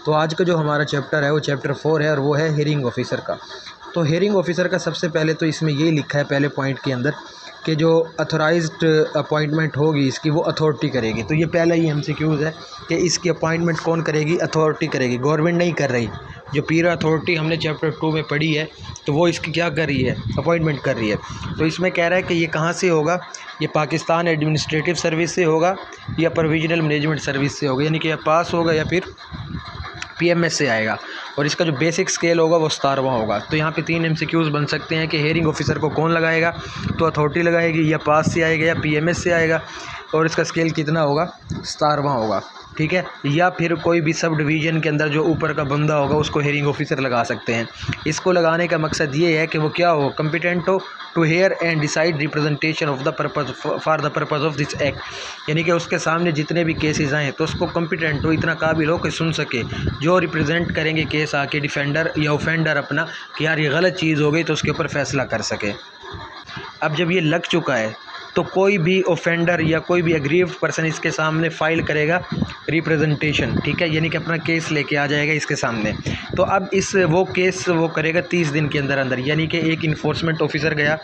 तो आज का जो हमारा चैप्टर है वो चैप्टर 4 है और वो है हेयरिंग ऑफिसर का। तो हेयरिंग ऑफिसर का सबसे पहले तो इसमें यही लिखा है पहले पॉइंट के अंदर कि जो अथोराइज्ड अपॉइंटमेंट होगी इसकी वो अथॉरिटी करेगी। तो ये पहला ही एमसीक्यूज़ है कि इसकी अपॉइंटमेंट कौन करेगी, अथॉरिटी करेगी, गवर्नमेंट नहीं कर रही। जो पीर अथॉरिटी हमने चैप्टर 2 में पढ़ी है तो वो इसकी क्या कर रही है, अपॉइंटमेंट कर रही है। तो इसमें कह रहा है कि ये कहाँ से होगा, ये पाकिस्तान एडमिनिस्ट्रेटिव सर्विस से होगा या प्रोविजनल मैनेजमेंट सर्विस से होगा, यानी कि या पास होगा या फिर पीएमएस से आएगा। और इसका जो बेसिक स्केल होगा वो 17वां होगा। तो यहाँ पे 3 एमसीक्यूज़ बन सकते हैं कि हेयरिंग ऑफिसर को कौन लगाएगा, तो अथॉरिटी लगाएगी, या पास से आएगा या पीएमएस से आएगा, और इसका स्केल कितना होगा, 17वां होगा। ठीक है, या फिर कोई भी सब डिवीज़न के अंदर जो ऊपर का बंदा होगा उसको हेयरिंग ऑफिसर लगा सकते हैं। इसको लगाने का मकसद ये है कि वो क्या हो, कम्पिटेंट हो to hear and decide representation of the purpose for the purpose of this act, यानी कि उसके सामने जितने भी केसेस आएँ तो उसको कम्पिटेंट हो, इतना काबिल हो कि सुन सके, जो रिप्रेजेंट करेंगे केस आके डिफेंडर या ऑफेंडर अपना कि यार ये गलत चीज़ हो गई, तो उसके ऊपर फैसला कर सके। अब जब ये लग चुका है तो कोई भी ऑफेंडर या कोई भी अग्रीव्ड पर्सन इसके सामने फ़ाइल करेगा रिप्रेजेंटेशन, ठीक है, यानी कि अपना केस लेके आ जाएगा इसके सामने। तो अब इस वो केस वो करेगा 30 दिन के अंदर अंदर, यानी कि एक इन्फोर्समेंट ऑफिसर गया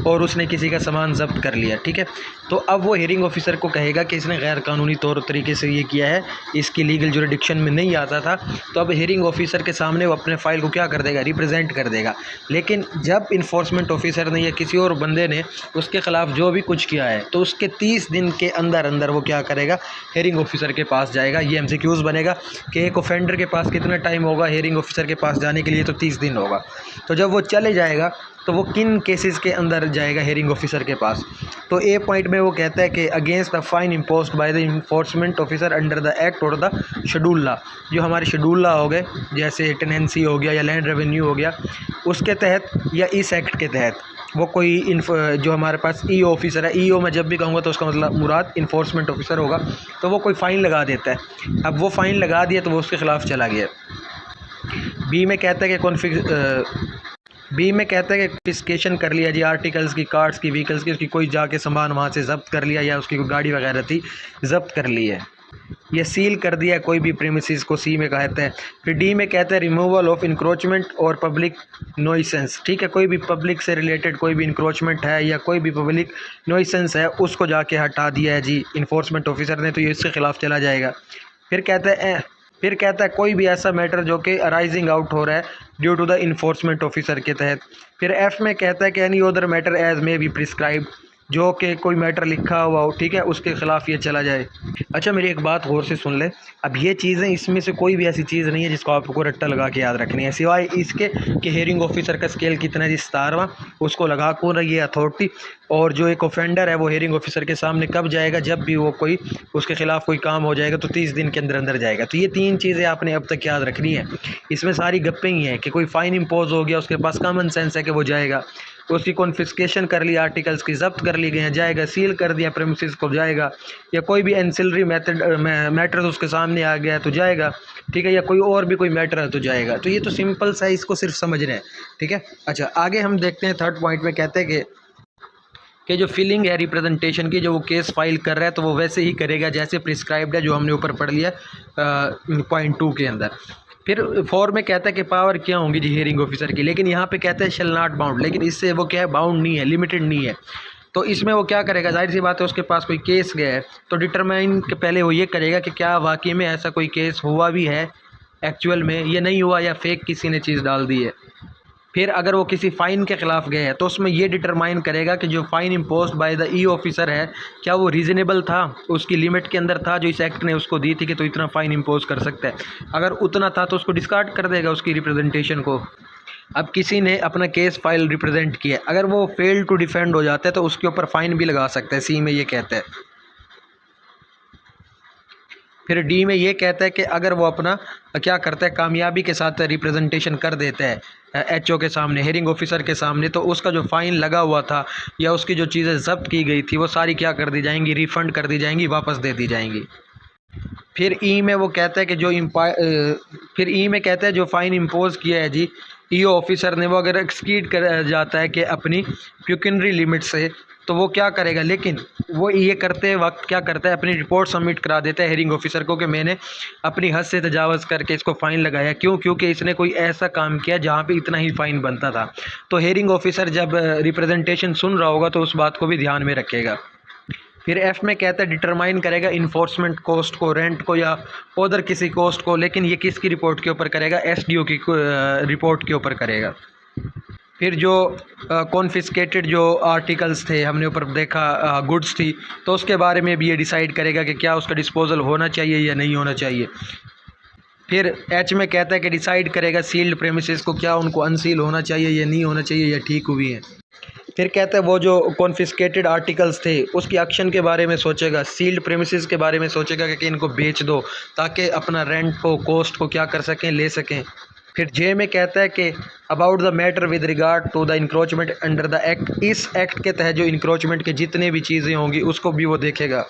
और उसने किसी का सामान जब्त कर लिया, ठीक है, तो अब वो हेयरिंग ऑफिसर को कहेगा कि इसने गैर कानूनी तौर तरीके से ये किया है, इसकी लीगल जुरिडिक्शन में नहीं आता था। तो अब हेयरिंग ऑफिसर के सामने वो अपने फ़ाइल को क्या कर देगा, रिप्रेजेंट कर देगा। लेकिन जब इन्फोर्समेंट ऑफिसर ने या किसी और बंदे ने उसके ख़िलाफ़ जो भी कुछ किया है तो उसके 30 दिन के अंदर अंदर वो क्या करेगा, हेयरिंग ऑफिसर के पास जाएगा। ये एमसीक्यूज़ बनेगा कि एक ऑफेंडर के पास कितना टाइम होगा हेयरिंग ऑफिसर के पास जाने के लिए, तो 30 दिन होगा। तो जब वो चले जाएगा तो वो किन केसेस के अंदर जाएगा हेयरिंग ऑफिसर के पास, तो ए पॉइंट में वो कहता है कि against the fine imposed bye the enforcement officer under the act और द शेड्यूल लॉ, जो हमारे शेड्यूल लॉ हो गए जैसे टेनेंसी हो गया या लैंड रेवेन्यू हो गया, उसके तहत या इस एक्ट के तहत वो कोई जो हमारे पास ईओ ऑफिसर है, ईओ मैं जब भी कहूँगा तो उसका मतलब मुराद इन्फोर्समेंट ऑफिसर होगा, तो वो कोई फ़ाइन लगा देता है। अब वो फ़ाइन लगा दिया तो वो उसके ख़िलाफ़ चला गया। बी में कहता है कि कॉन्फिस्केशन कर लिया जी, आर्टिकल्स की, कार्ड्स की, व्हीकल्स की, उसकी कोई जाके सामान वहाँ से ज़ब्त कर लिया या उसकी कोई गाड़ी वगैरह थी ज़ब्त कर ली है, ये सील कर दिया कोई भी प्रीमिसेस को, सी में कहते हैं। फिर डी में कहते हैं रिमूवल ऑफ इंक्रोचमेंट और पब्लिक नॉइसेंस, ठीक है, कोई भी पब्लिक से रिलेटेड कोई भी इंक्रोचमेंट है या कोई भी पब्लिक नॉइसेंस है उसको जाके हटा दिया है जी इन्फोर्समेंट ऑफिसर ने, तो ये इसके ख़िलाफ़ चला जाएगा। फिर कहता है कोई भी ऐसा मैटर जो कि अराइजिंग आउट हो रहा है due to the enforcement officer के तहत। फिर एफ में कहता है कि any other matter as may be prescribed, जो कि कोई मैटर लिखा हुआ हो, ठीक है, उसके ख़िलाफ़ ये चला जाए। अच्छा मेरी एक बात गौर से सुन ले, अब ये चीज़ें इसमें से कोई भी ऐसी चीज़ नहीं है जिसको आपको रट्टा लगा के याद रखनी है, सिवाय इसके कि हेयरिंग ऑफिसर का स्केल कितना है जी, 17वां, उसको लगा कौन रही है, अथॉरिटी। और जो एक ऑफेंडर है वो हेयरिंग ऑफिसर के सामने कब जाएगा, जब भी वो कोई उसके ख़िलाफ़ कोई काम हो जाएगा तो 30 दिन के अंदर अंदर जाएगा। तो ये 3 चीज़ें आपने अब तक याद रखनी है। इसमें सारी गप्पें ही हैं कि कोई फ़ाइन इम्पोज हो गया, उसके पास कॉमन सेंस है कि वो जाएगा, तो उसकी कॉन्फिस्केशन कर ली, आर्टिकल्स की ज़ब्त कर ली गए हैं, जाएगा, सील कर दिया प्रेमिसेस को, जाएगा, या कोई भी एंसिलरी मैटर्स उसके सामने आ गया तो जाएगा, ठीक है, या कोई और भी कोई मैटर है तो जाएगा। तो ये तो सिंपल सा है, इसको सिर्फ समझना है, ठीक है। अच्छा आगे हम देखते हैं, थर्ड पॉइंट में कहते हैं कि जो फिलिंग है रिप्रेजेंटेशन की, जो वो केस फाइल कर रहा है तो वो वैसे ही करेगा जैसे प्रिस्क्राइब्ड है, जो हमने ऊपर पढ़ लिया पॉइंट 2 के अंदर। फिर 4 में कहता है कि पावर क्या होंगी जी हेयरिंग ऑफिसर की, लेकिन यहाँ पे कहता है शेल नॉट बाउंड, लेकिन इससे वो क्या है, बाउंड नहीं है, लिमिटेड नहीं है। तो इसमें वो क्या करेगा, जाहिर सी बात है उसके पास कोई केस गया है तो डिटरमाइन के पहले वो ये करेगा कि क्या वाकई में ऐसा कोई केस हुआ भी है एक्चुअल में, ये नहीं हुआ या फेक किसी ने चीज़ डाल दी है। फिर अगर वो किसी फ़ाइन के ख़िलाफ़ गए हैं तो उसमें ये डिटरमाइन करेगा कि जो fine imposed by the E officer है क्या वो रीज़नेबल था, उसकी लिमिट के अंदर था जो इस एक्ट ने उसको दी थी कि तो इतना फ़ाइन इम्पोज कर सकता है। अगर उतना था तो उसको डिस्कार्ड कर देगा उसकी रिप्रेजेंटेशन को। अब किसी ने अपना केस फाइल रिप्रेजेंट किया, अगर वो फेल टू डिफेंड हो जाता है तो उसके ऊपर फ़ाइन भी लगा सकता है, सी में ये कहता है। फिर डी में ये कहता है कि अगर वो अपना क्या करता है, कामयाबी के साथ रिप्रेजेंटेशन कर देता है एचओ के सामने, हेयरिंग ऑफिसर के सामने, तो उसका जो फ़ाइन लगा हुआ था या उसकी जो चीज़ें ज़ब्त की गई थी वो सारी क्या कर दी जाएंगी, रिफ़ंड कर दी जाएंगी, वापस दे दी जाएंगी। फिर ई में वो कहता है कि फिर ई में कहता है जो फ़ाइन इम्पोज किया है जी ईओ ऑफिसर ने, वो अगर एक्सीड कर जाता है कि अपनी प्यूकिनरी लिमिट से, तो वो क्या करेगा, लेकिन वो ये करते वक्त क्या करता है, अपनी रिपोर्ट सबमिट करा देता है हेयरिंग ऑफिसर को कि मैंने अपनी हद से तजावज़ करके इसको फ़ाइन लगाया। क्यों? क्योंकि इसने कोई ऐसा काम किया जहाँ पे इतना ही फ़ाइन बनता था। तो हेयरिंग ऑफिसर जब रिप्रेजेंटेशन सुन रहा होगा तो उस बात को भी ध्यान में रखेगा। फिर एफ में कहता है डिटरमाइन करेगा इन्फोर्समेंट कॉस्ट को, रेंट को या अदर किसी कॉस्ट को, लेकिन ये किसकी रिपोर्ट के ऊपर करेगा, एसडीओ की रिपोर्ट के ऊपर करेगा। फिर जो कॉन्फिस्केटेड जो आर्टिकल्स थे हमने ऊपर देखा, गुड्स थी, तो उसके बारे में भी ये डिसाइड करेगा कि क्या उसका डिस्पोजल होना चाहिए या नहीं होना चाहिए। फिर एच में कहता है कि डिसाइड करेगा सील्ड प्रेमिसेस को, क्या उनको अनसील होना चाहिए या नहीं होना चाहिए या ठीक हुई हैं। फिर कहता है वो जो कॉन्फिस्केटेड आर्टिकल्स थे उसकी एक्शन के बारे में सोचेगा, सील्ड प्रेमिसेस के बारे में सोचेगा कि इनको बेच दो ताकि अपना रेंट को, कॉस्ट को क्या कर सकें, ले सकें। फिर जे में कहता है कि about the matter with regard to the encroachment under the act, इस एक्ट के तहत जो इंक्रोचमेंट के जितने भी चीज़ें होंगी उसको भी वो देखेगा।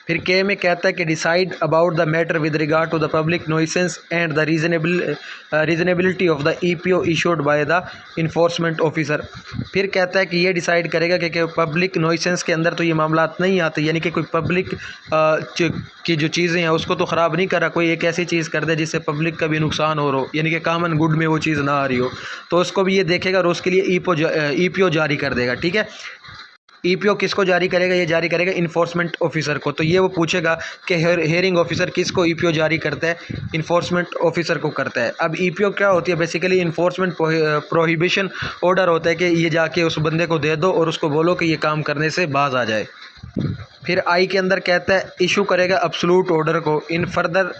फिर के में कहता है कि decide about the matter with regard to the public nuisance and the reasonability of the EPO issued by the enforcement officer. फिर कहता है कि ये डिसाइड करेगा कि पब्लिक नॉइसेंस के अंदर तो ये मामला नहीं आते, यानी कि कोई पब्लिक की जो चीज़ें हैं उसको तो ख़राब नहीं करा, कोई एक ऐसी चीज़ कर दे जिससे पब्लिक का भी नुकसान हो रहा हो, यानी कि कॉमन गुड में वो चीज़ ना आ रही हो, तो उसको भी ये देखेगा और उसके लिए ईपीओ जारी कर देगा। ठीक है, ईपीओ किसको जारी करेगा, ये जारी करेगा इन्फोर्समेंट ऑफिसर को। तो ये वो पूछेगा कि हेयरिंग ऑफिसर किसको ईपीओ जारी करता है, इन्फोर्समेंट ऑफिसर को करता है। अब ईपीओ क्या होती है, बेसिकली इन्फोर्समेंट प्रोहिबिशन ऑर्डर होता है कि ये जाके उस बंदे को दे दो और उसको बोलो कि ये काम करने से बाज आ जाए। फिर आई के अंदर कहता है इशू करेगा अब्सोल्यूट ऑर्डर को इन फर्दर।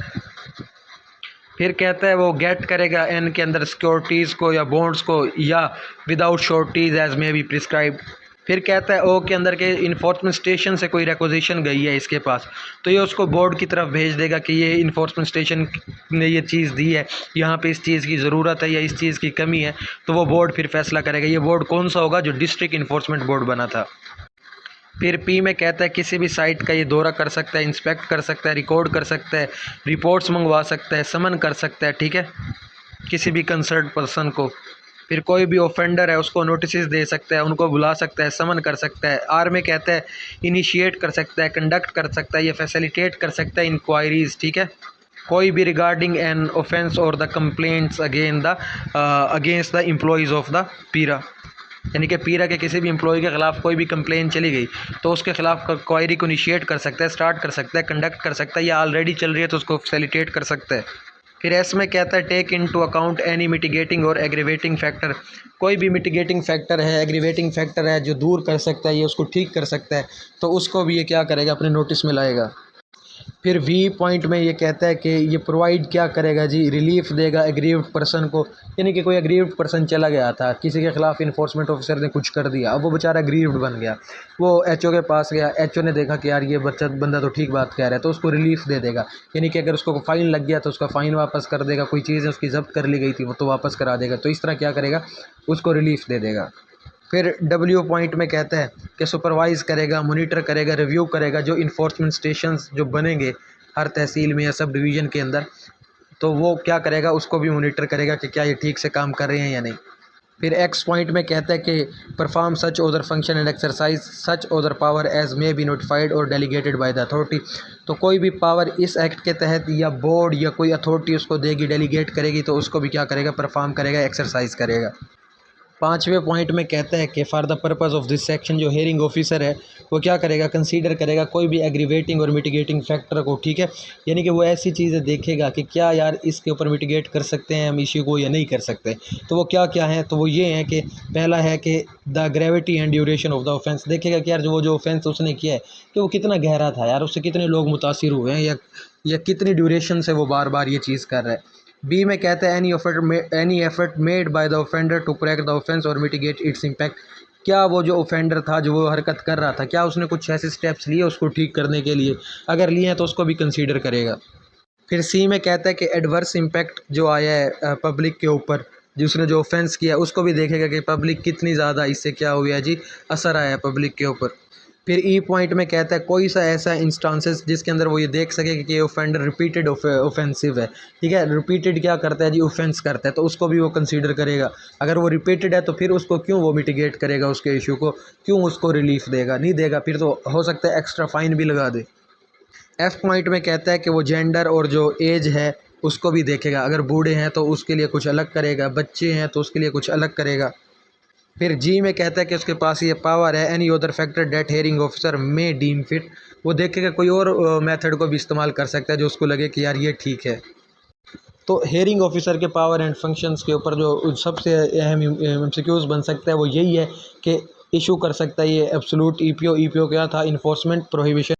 फिर कहता है वो गेट करेगा एन के अंदर सिक्योरिटीज़ को या बॉन्ड्स को, या without sureties as may be prescribed. फिर कहता है ओ के अंदर के इन्फोर्समेंट स्टेशन से कोई रिक्वेजिशन गई है इसके पास, तो ये उसको बोर्ड की तरफ भेज देगा कि ये इन्फोर्समेंट स्टेशन ने ये चीज़ दी है, यहाँ पे इस चीज़ की ज़रूरत है या इस चीज़ की कमी है, तो वो बोर्ड फिर फैसला करेगा। ये बोर्ड कौन सा होगा, जो डिस्ट्रिक्ट इन्फोर्समेंट बोर्ड बना था। फिर पी में कहता है किसी भी साइट का ये दौरा कर सकता है, इंस्पेक्ट कर सकता है, रिकॉर्ड कर सकता है, रिपोर्ट्स मंगवा सकता है, समन कर सकता है, ठीक है, किसी भी कंसर्न पर्सन को। फिर कोई भी ऑफेंडर है उसको नोटिस दे सकता है, उनको बुला सकता है, समन कर सकता है। आर में कहता है इनिशिएट कर सकता है, कंडक्ट कर सकता है या फैसिलिटेट कर सकता है इंक्वायरीज़, ठीक है, कोई भी रिगार्डिंग एन ऑफेंस और the complaints against the employees of the पीरा, यानी कि पीरा के किसी भी एम्प्लॉय के ख़िलाफ़ कोई भी कंप्लेन चली गई तो उसके ख़िलाफ़ क्वायरी को इनिशिएट कर सकता है, स्टार्ट कर सकता है, कंडक्ट कर सकता है, या ऑलरेडी चल रही है तो उसको फैसिलिटेट कर सकता है। फिर एस में कहता है take into account any mitigating और एग्रीवेटिंग फैक्टर, कोई भी मिटिगेटिंग फैक्टर है, एग्रीवेटिंग फैक्टर है जो दूर कर सकता है, ये उसको ठीक कर सकता है, तो उसको भी ये क्या करेगा, अपने नोटिस में लाएगा। फिर वी पॉइंट में ये कहता है कि ये प्रोवाइड क्या करेगा जी, रिलीफ देगा एग्रीव्ड पर्सन को, यानी कि कोई एग्रीव्ड पर्सन चला गया था, किसी के ख़िलाफ़ इन्फोर्समेंट ऑफिसर ने कुछ कर दिया, अब वो बेचारा एग्रीव्ड बन गया, वो एचओ के पास गया, एचओ ने देखा कि यार ये बंदा तो ठीक बात कह रहा है, तो उसको रिलीफ दे देगा, यानी कि अगर उसको फ़ाइन लग गया तो उसका फ़ाइन वापस कर देगा, कोई चीज़ें उसकी जब्त कर ली गई थी वो तो वापस करा देगा, तो इस तरह क्या करेगा, उसको रिलीफ दे देगा। फिर डब्ल्यू पॉइंट में कहता है कि सुपरवाइज़ करेगा, मोनीटर करेगा, रिव्यू करेगा जो इन्फोर्समेंट स्टेशंस जो बनेंगे हर तहसील में या सब डिवीज़न के अंदर, तो वो क्या करेगा, उसको भी मोनीटर करेगा कि क्या ये ठीक से काम कर रहे हैं या नहीं। फिर एक्स पॉइंट में कहता है कि perform such other function and exercise such other power as may be notified और डेलीगेटेड बाय द अथॉरिटी, तो कोई भी पावर इस एक्ट के तहत या बोर्ड या कोई अथॉरिटी उसको देगी, डेलीगेट करेगी, तो उसको भी क्या करेगा, परफॉर्म करेगा, एक्सरसाइज करेगा। पाँचवें पॉइंट में कहता है कि for the purpose of this section जो हेयरिंग ऑफिसर है वो क्या करेगा, कंसीडर करेगा कोई भी एग्रीवेटिंग और मिटिगेटिंग फैक्टर को, ठीक है, यानी कि वो ऐसी चीज़ें देखेगा कि क्या यार इसके ऊपर मिटिगेट कर सकते हैं हम इश्यू को या नहीं कर सकते, तो वो क्या क्या है, तो वो ये है कि पहला है कि the gravity and duration of the offence, देखेगा कि यार जो ऑफेंस उसने किया है कि वो कितना गहरा था, यार उससे कितने लोग मुतासिर हुए हैं या कितनी ड्यूरेशन से वो बार बार ये चीज़ कर रहा है। बी में कहता है any effort made by the offender to correct the offence और मिटिगेट इट्स इम्पैक्ट, क्या वो जो ऑफेंडर था जो वो हरकत कर रहा था क्या उसने कुछ ऐसे स्टेप्स लिए उसको ठीक करने के लिए, अगर लिए हैं तो उसको भी कंसीडर करेगा। फिर सी में कहता है कि एडवर्स इम्पैक्ट जो आया है पब्लिक के ऊपर, जिसने जो ऑफेंस किया उसको भी देखेगा कि पब्लिक कितनी ज़्यादा इससे क्या हुआ है जी, असर आया है पब्लिक के ऊपर। फिर ई पॉइंट में कहता है कोई सा ऐसा इंस्टांसेस जिसके अंदर वो ये देख सके कि ये ऑफेंडर रिपीटेड ऑफेंसिव है, ठीक है। रिपीटेड क्या करता है जी, ऑफेंस करता है, तो उसको भी वो कंसीडर करेगा। अगर वो रिपीटेड है तो फिर उसको क्यों वो मिटिगेट करेगा, उसके इशू को क्यों उसको रिलीफ देगा, नहीं देगा, फिर तो हो सकता है एक्स्ट्रा फाइन भी लगा दे। एफ पॉइंट में कहता है कि वो जेंडर और जो एज है उसको भी देखेगा। अगर बूढ़े हैं तो उसके लिए कुछ अलग करेगा, बच्चे हैं तो उसके लिए कुछ अलग करेगा। फिर जी में कहता है कि उसके पास ये पावर है, any other factor that hearing officer may deem fit, वो देखेगा कोई और मेथड को भी इस्तेमाल कर सकता है जो उसको लगे कि यार ये ठीक है। तो हेयरिंग ऑफिसर के पावर एंड फंक्शंस के ऊपर जो सबसे अहम एमसीक्यूज बन सकता है वो यही है कि इशू कर सकता है ये एब्सोल्यूट ईपीओ। ईपीओ क्या था, इन्फोर्समेंट प्रोहिबिशन